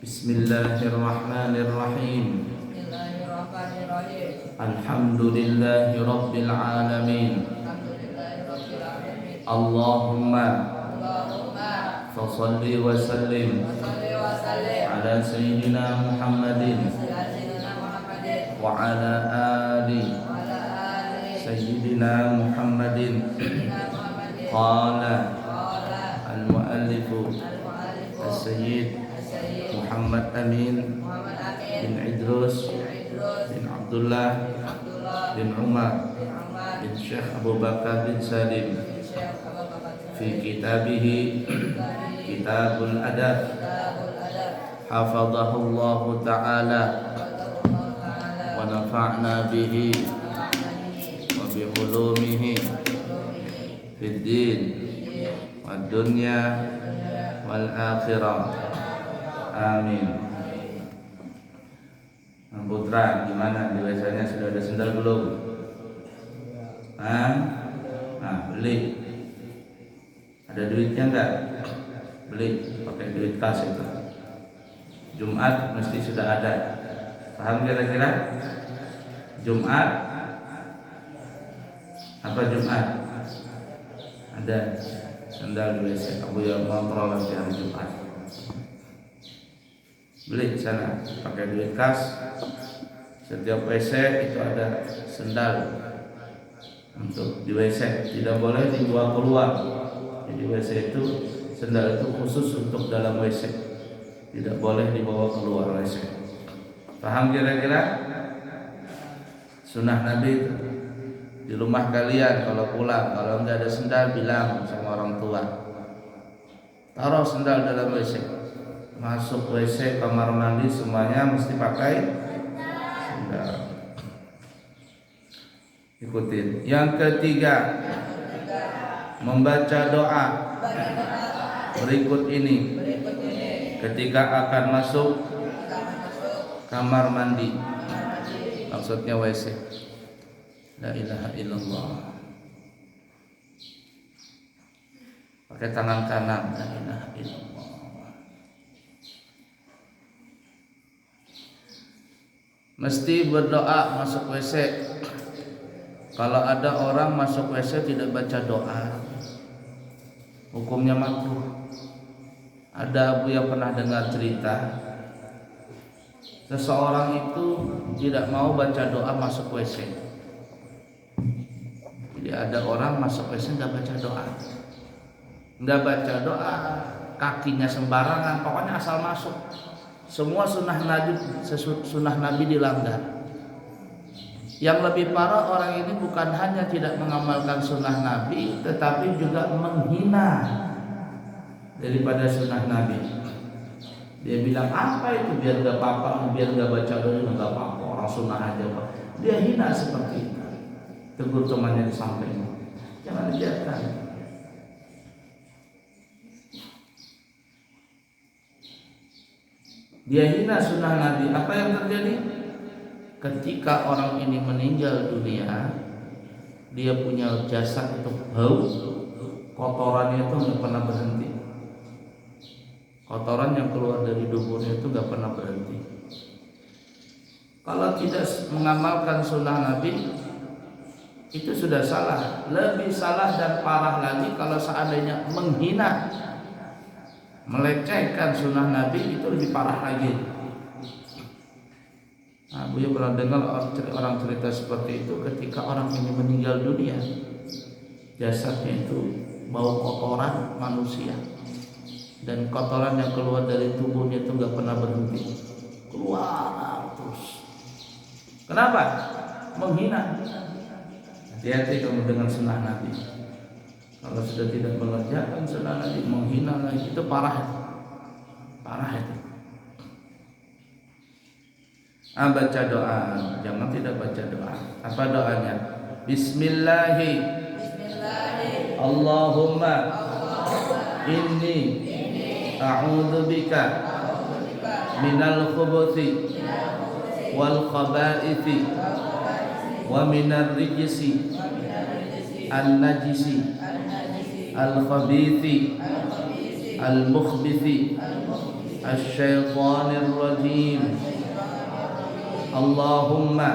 Bismillahirrahmanirrahim. Alhamdulillahi rabbil alamin. Allahumma salli wa sallim ala sayyidina Muhammadin wa ala ali sayyidina Muhammadin. Qala al-muallifu as-sayyid Muhammad Amin bin Idrus bin Abdullah bin Umar bin Syekh Abu Bakar bin Salim fi kitabihi Kitabul Adab hafadhahullahu ta'ala wa nafa'na bihi wa bi ulumihi fid din wad dunya wal akhirah. Amin. Putra, gimana? Biasanya sudah ada sendal belum? Nah, beli. Ada duitnya enggak? Beli, pakai duit kas itu. Jumat mesti sudah ada. Paham kira-kira? Jumat apa Jumat? Ada sendal di WC. Aku yang kontrol nanti hari Jumat. Beli di sana, pakai duit kas. Setiap WC itu ada sendal untuk di WC, tidak boleh dibawa keluar. Jadi WC itu sendal itu khusus untuk dalam WC, tidak boleh dibawa keluar WC. Paham kira-kira? Sunnah Nabi itu. Di rumah kalian kalau pulang, kalau nggak ada sendal bilang sama orang tua, taruh sendal dalam WC. Masuk WC, kamar mandi semuanya mesti pakai sendal. Ikutin. Yang ketiga, membaca doa berikut ini ketika akan masuk kamar mandi, maksudnya WC. La ilaha illallah. Pakai tangan kanan. La ilaha illallah. Mesti berdoa masuk WC. Kalau ada orang masuk WC tidak baca doa, hukumnya makruh. Ada abu yang pernah dengar cerita, seseorang itu tidak mau baca doa masuk WC. Jadi ada orang masuk WC nggak baca doa, kakinya sembarangan, pokoknya asal masuk. Semua sunnah Nabi dilanggar. Yang lebih parah, orang ini bukan hanya tidak mengamalkan sunnah Nabi, tetapi juga menghina daripada sunnah Nabi. Dia bilang apa itu, biar gak apa-apa, biar gak baca doa gak apa-apa, orang sunnah aja Pak. Dia hina seperti itu. Tegur temannya di samping, jangan dibiarkan. Dia hina sunnah Nabi. Apa yang terjadi? Ketika orang ini meninggal dunia, dia punya jasad itu bau, kotorannya itu nggak pernah berhenti. Kotoran yang keluar dari tubuhnya itu nggak pernah berhenti. Kalau tidak mengamalkan sunnah Nabi, itu sudah salah. Lebih salah dan parah lagi kalau seandainya menghina, melecehkan sunnah Nabi, itu lebih parah lagi. Nah, Buya pernah dengar orang cerita seperti itu ketika orang ini meninggal dunia, jasadnya itu bau kotoran manusia, dan kotoran yang keluar dari tubuhnya itu nggak pernah berhenti, keluar terus. Kenapa? Menghina. Hati-hati kamu dengan sunnah Nabi. Kalau sudah tidak mengerjakan sunnah Nabi, menghina lagi, itu parah. Parah itu. Baca doa, jangan tidak baca doa. Apa doanya? Bismillahi Allahumma inni a'udzubika minal khubuthi wal khabaithi wa minar rijsi an najisi al khabithi al mukhbithi asyaitanir rajim. Allahumma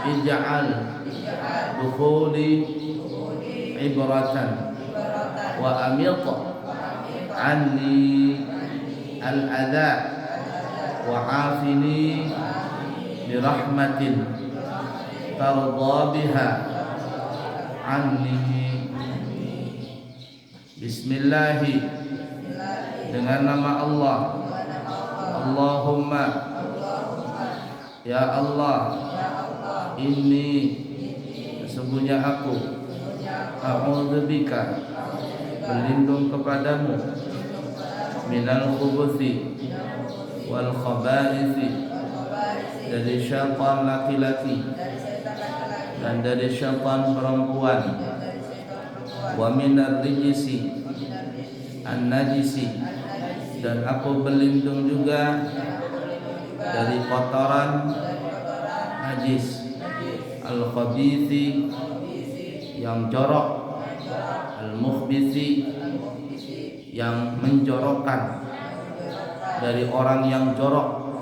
ij'al dukhuli ibratan wa amit anni al-adha wa afini birahmatin tarda biha anni. Bismillahi, dengan nama Allah. Allahumma, ya Allah, ini sesungguhnya aku, a'udzubika, berlindung kepadamu, minal khubuthi wal khabaithi, dari syaitan laki-laki dan dari syaitan perempuan, wa minar rijisi an-najisi, dan aku berlindung juga dari kotoran najis, al-khabithi, yang jorok, al-mukhbithi, yang menjorokkan, dari orang yang jorok,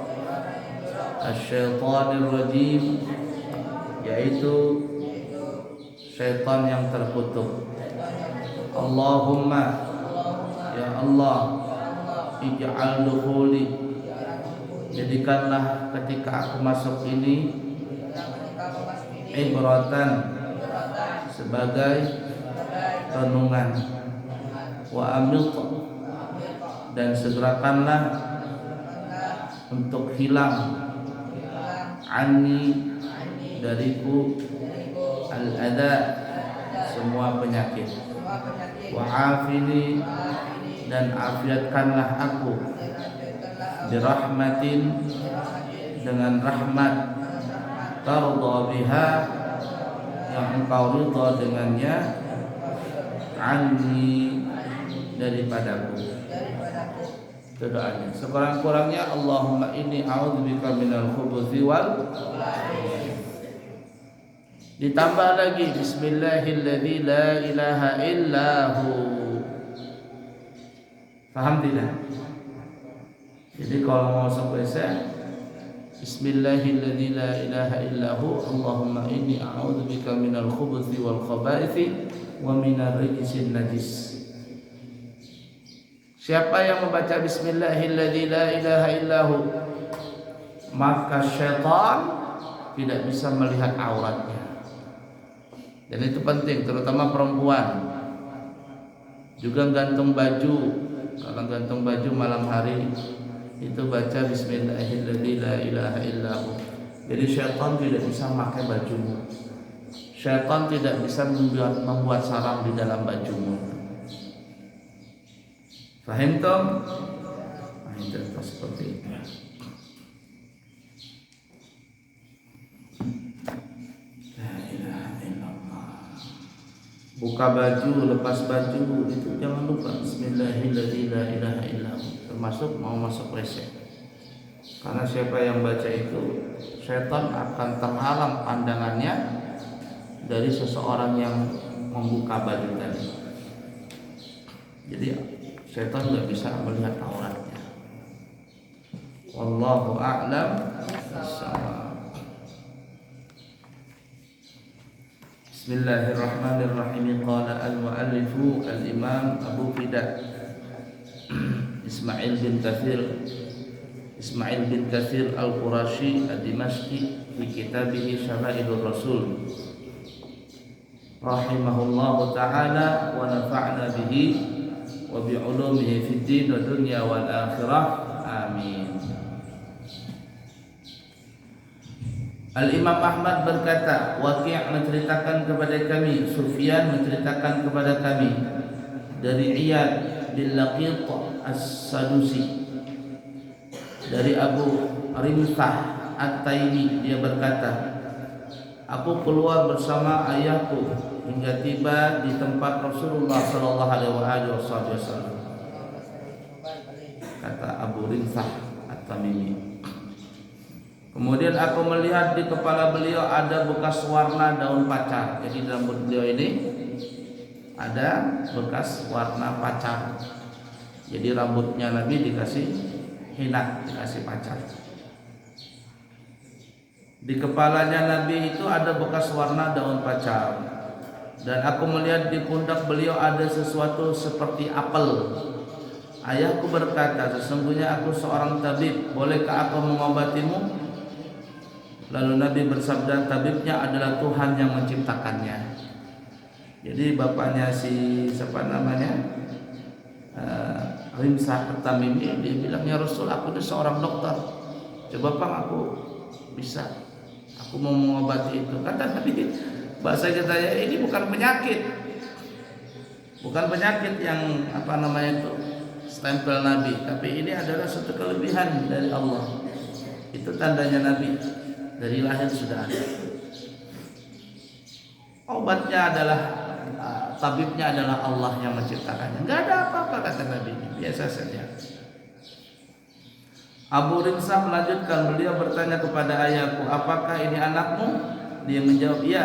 asyaitanir rajim, yaitu syaitan yang terkutuk. Allahumma, ya Allah, ij'al dukhuli, jadikanlah ketika aku masuk ini ibratan, sebagai renungan, wa amit, dan segerakanlah untuk hilang, anni, dariku, al-adha, semua penyakit, wa afini, dan afiatkanlah aku, birahmatin, dengan rahmat, tarda biha, yang engkau ridha dengannya, anni, daripadaku. Itu doanya. Sekurang-kurangnya Allahumma inni a'udzubika minal khubuthi wal, ditambah lagi bismillahilladzi la ilaha illahu. Paham tidak? Jadi kalau mau masuk WC, bismillahilladzi la ilaha illahu, Allahumma inni a'udzubika minal khubuthi wal khabaithi wa minar rijsin najis. Siapa yang membaca bismillahilladzi la ilaha illahu, maka syaitan tidak bisa melihat auratnya. Dan itu penting, terutama perempuan. Juga gantung baju, kalau gantung baju malam hari itu baca bismillahilladzi la ilaha illahu. Jadi syaitan tidak bisa memakai bajumu. Syaitan tidak bisa membuat sarang di dalam bajumu. Faham toh? Nah, itu seperti itu. La ilaha illallah. Buka baju, lepas baju, itu jangan lupa bismillahilladzi la ilaha illallah. Termasuk mau masuk WC. Karena siapa yang baca itu, setan akan terhalang pandangannya dari seseorang yang membuka baju tadi. Jadi setan tidak bisa melihat auratnya. Wallahu a'lam bishawab. Bismillahirrahmanirrahim. Qala al-muallifu al-imam Abu Fidah Ismail bin Katsir al-Qurashi ad-Dimashqi fi kitabih Syama'ilur Rasul rahimahullahu ta'ala wa nafa'na bihi wa bi'ulumihi fid din wa dunya wal akhirah. Amin. Al-Imam Ahmad berkata, Waqi' menceritakan kepada kami, Sufyan menceritakan kepada kami dari Iyad bin Laqit As-Sadusi, dari Abu Rimsah At-Taimi, dia berkata, aku keluar bersama ayahku hingga tiba di tempat Rasulullah sallallahu alaihi wasallam. Kata Abu Rimsah At-Tamimi. Kemudian aku melihat di kepala beliau ada bekas warna daun pacar. Jadi dalam rambut beliau ini ada bekas warna pacar. Jadi rambutnya Nabi dikasih hina, dikasih pacar. Di kepalanya Nabi itu ada bekas warna daun pacar. Dan aku melihat di pundak beliau ada sesuatu seperti apel. Ayahku berkata, sesungguhnya aku seorang tabib, bolehkah aku mengobatimu? Lalu Nabi bersabda, tabibnya adalah Tuhan yang menciptakannya. Jadi bapaknya si siapa namanya, Rimsah At-Tamimi, dia bilang, ya Rasul, aku ini seorang dokter, coba Bang aku bisa, aku mau mengobati itu. Kata Nabi, bahasa kita ya, ini bukan penyakit, bukan penyakit yang apa namanya itu stempel Nabi, tapi ini adalah suatu kelebihan dari Allah. Itu tandanya Nabi dari lahir sudah ada. Obatnya adalah tabibnya adalah Allah yang menciptakannya. Enggak ada apa-apa kata Nabi, biasa saja. Abu Rimsah melanjutkan, beliau bertanya kepada ayahku, apakah ini anakmu? Dia menjawab, iya.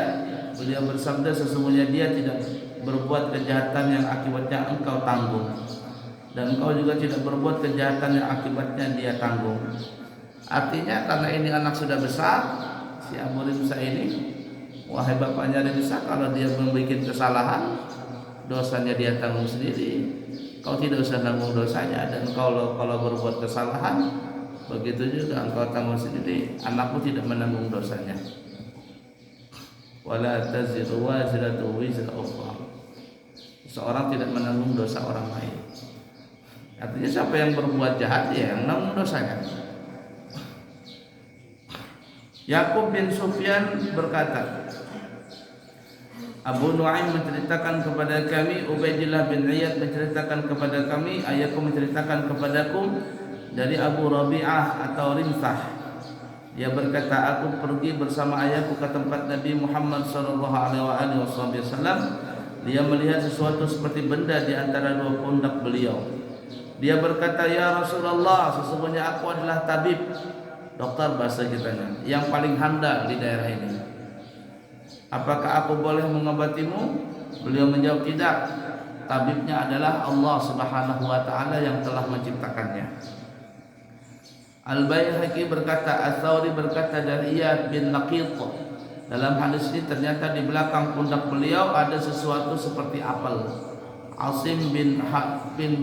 Beliau bersabda, sesungguhnya dia tidak berbuat kejahatan yang akibatnya engkau tanggung, dan engkau juga tidak berbuat kejahatan yang akibatnya dia tanggung. Artinya karena ini anak sudah besar, si Abu Rimsah ini, wahai bapaknya Rimsah, kalau dia membuat kesalahan, dosanya dia tanggung sendiri. Kau tidak usah tanggung dosanya, dan kalau berbuat kesalahan, begitu juga engkau tanggung sendiri. Anakmu tidak menanggung dosanya. Wala taziru waziratu wizra ukhra. Seorang tidak menanggung dosa orang lain. Artinya siapa yang berbuat jahat, dia yang menanggung dosanya. Yakub bin Sufyan berkata, Abu Nuaim menceritakan kepada kami, Ubaidillah bin Iyad menceritakan kepada kami, ayahku menceritakan kepadaku dari Abu Rabi'ah atau Rimsah. Dia berkata, aku pergi bersama ayahku ke tempat Nabi Muhammad SAW. Dia melihat sesuatu seperti benda di antara dua pundak beliau. Dia berkata, ya Rasulullah, sesungguhnya aku adalah tabib, dokter bahasa kitanya, yang paling handal di daerah ini. Apakah aku boleh mengobatimu? Beliau menjawab, tidak. Tabibnya adalah Allah Subhanahu wa taala yang telah menciptakannya. Al-Baihaqi berkata, Ats-Tsauri berkata dari Iyad bin Laqit, dalam hadis ini ternyata di belakang pundak beliau ada sesuatu seperti apel. Asim bin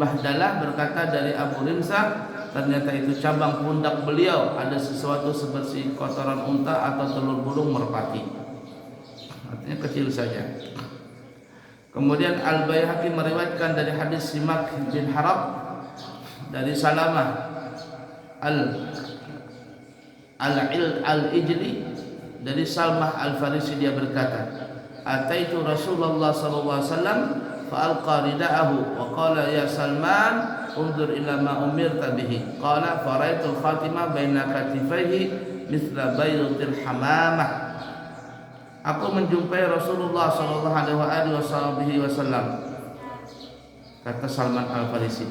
Bahdalah berkata dari Abu Rimsah, ternyata itu cabang pundak beliau ada sesuatu seperti kotoran unta atau telur burung merpati. Artinya kecil saja. Kemudian Al-Baihaqi meriwayatkan dari hadis Simak bin Harab dari Salamah Al-Ijli dari Salmah Al-Farisi, dia berkata, ataitu Rasulullah sallallahu alaihi wasallam fa alqa rida'ahu wa qala ya Salman unzur ila ma umirta bihi, qala faraitul khatimah baina katifaihi mithla baydatil hamamah. Aku menjumpai Rasulullah sallallahu alaihi wasallam, kata Salman Al-Farisi.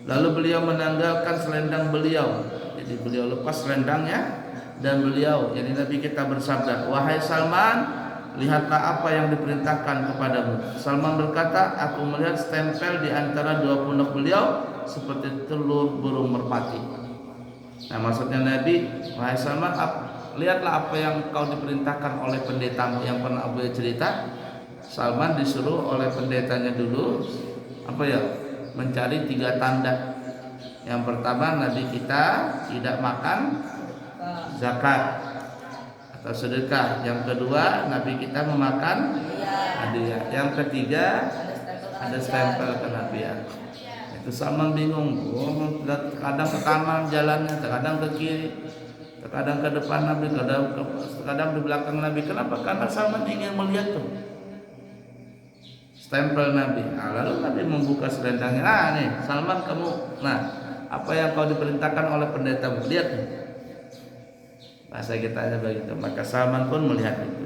Lalu beliau menanggalkan selendang beliau. Jadi beliau lepas selendangnya dan beliau, yakni Nabi kita bersabda, wahai Salman, lihatlah apa yang diperintahkan kepadamu. Salman berkata, aku melihat stempel di antara dua pundak beliau seperti telur burung merpati. Nah, maksudnya Nabi, wahai Salman, lihatlah apa yang kau diperintahkan oleh pendetamu. Yang pernah Abu cerita, Salman disuruh oleh pendetanya dulu mencari 3 tanda. Yang pertama, Nabi kita tidak makan zakat atau sedekah. Yang kedua, Nabi kita memakan hadiah. Yang ketiga, ada stempel kenabian. Itu Salman bingung. Kadang ke kanan jalannya, kadang ke kiri, kadang ke depan Nabi, kadang di belakang Nabi. Kenapa? Karena Salman ingin melihat tuh stempel Nabi. Nah, lalu Nabi membuka selendangnya. Nah nih, Salman kamu, nah apa yang kau diperintahkan oleh pendeta, lihat nih. Bahasa kita aja begitu. Maka Salman pun melihat itu.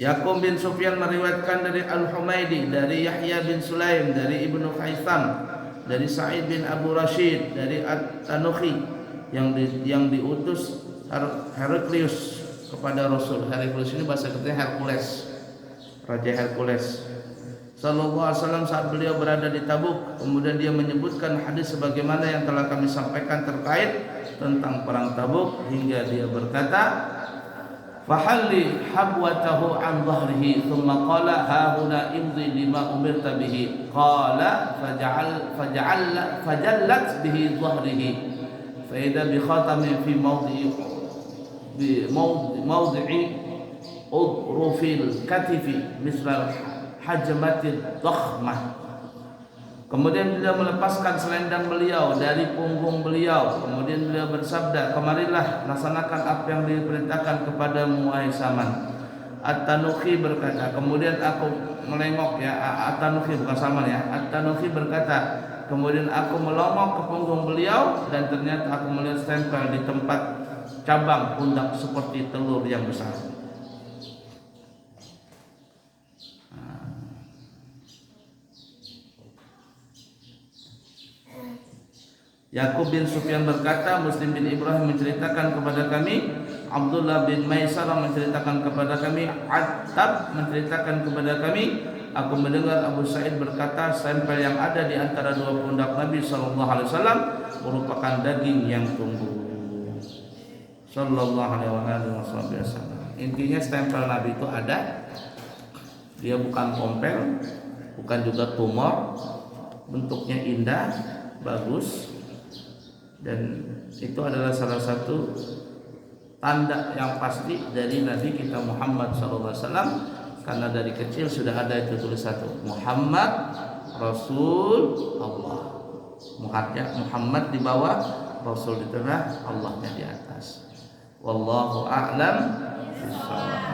Yakub bin Sufyan meriwayatkan dari Al-Humaidi, dari Yahya bin Sulaim, dari Ibnu Khaisam, dari Sa'id bin Abu Rashid, dari At-Tanuhi yang diutus Heraklius kepada Rasul. Heraklius ini bahasa katanya Hercules, Raja Hercules. sallallahu alaihi wasallam saat beliau berada di Tabuk. Kemudian dia menyebutkan hadis sebagaimana yang telah kami sampaikan terkait tentang perang Tabuk hingga dia berkata, fahalli habwatahu an dhahrihi thumma qala ha huna imdi lima umirta bihi qala fajallat bihi dhahrihi fa idza bi khatamin fi mawdi'i udrufil katifi misal hajmatil dakhmah. Kemudian beliau melepaskan selendang beliau dari punggung beliau. Kemudian beliau bersabda, kemarilah laksanakan apa yang diperintahkan kepadamu wahai Saman. At-Tanuhi berkata, kemudian aku melengok, ya, At-Tanuhi bukan Saman ya. At-Tanuhi berkata, kemudian aku melongok ke punggung beliau dan ternyata aku melihat stempel di tempat cabang pundak seperti telur yang besar. Yakub bin Sufyan berkata, Muslim bin Ibrahim menceritakan kepada kami, Abdullah bin Maisarah menceritakan kepada kami, Attab menceritakan kepada kami, aku mendengar Abu Sa'id berkata, stempel yang ada di antara dua pundak Nabi sallallahu alaihi wasallam merupakan daging yang tumbuh. Sallallahu alaihi wasallam. Intinya stempel Nabi itu ada. Dia bukan kompel, bukan juga tumor. Bentuknya indah, bagus. Dan itu adalah salah satu tanda yang pasti dari Nabi kita Muhammad SAW, karena dari kecil sudah ada itu tulis satu, Muhammad Rasul Allah. Muhammad di bawah, Rasul di tengah, Allahnya di atas. Wallahu a'lam bishawab.